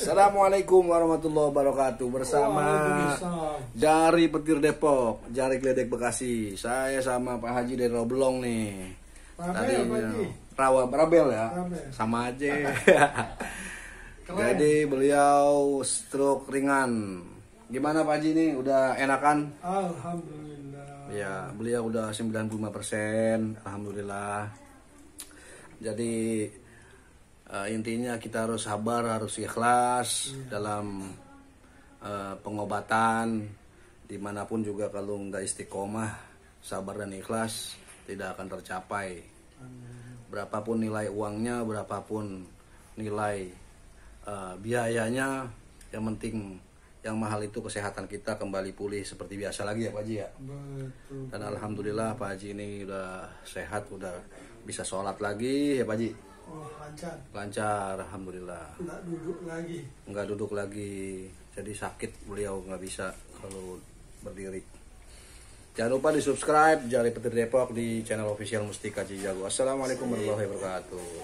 Assalamualaikum warahmatullahi wabarakatuh. Bersama Jari Petir Depok, Jari Gledek Bekasi. Saya sama Pak Haji dari Roblong nih. Tadi Rabel ya, sama aja. Jadi beliau stroke ringan. Gimana Pak Haji nih? Udah enakan? Alhamdulillah. Ya, beliau udah 95%. Alhamdulillah. Jadi intinya kita harus sabar, harus ikhlas dalam pengobatan. Dimanapun juga kalau nggak istiqomah, sabar dan ikhlas tidak akan tercapai. Berapapun nilai uangnya, berapapun nilai biayanya, yang penting yang mahal itu kesehatan kita kembali pulih seperti biasa lagi ya Pak Haji ya. Betul. Dan alhamdulillah Pak Haji ini udah sehat, udah bisa sholat lagi ya Pak Haji. Oh, lancar. Lancar, alhamdulillah. Nggak duduk lagi. Nggak duduk lagi, jadi sakit beliau nggak bisa kalau berdiri. Jangan lupa di subscribe Jari Petir Depok di channel official Mustika Cijago. Assalamualaikum warahmatullahi wabarakatuh.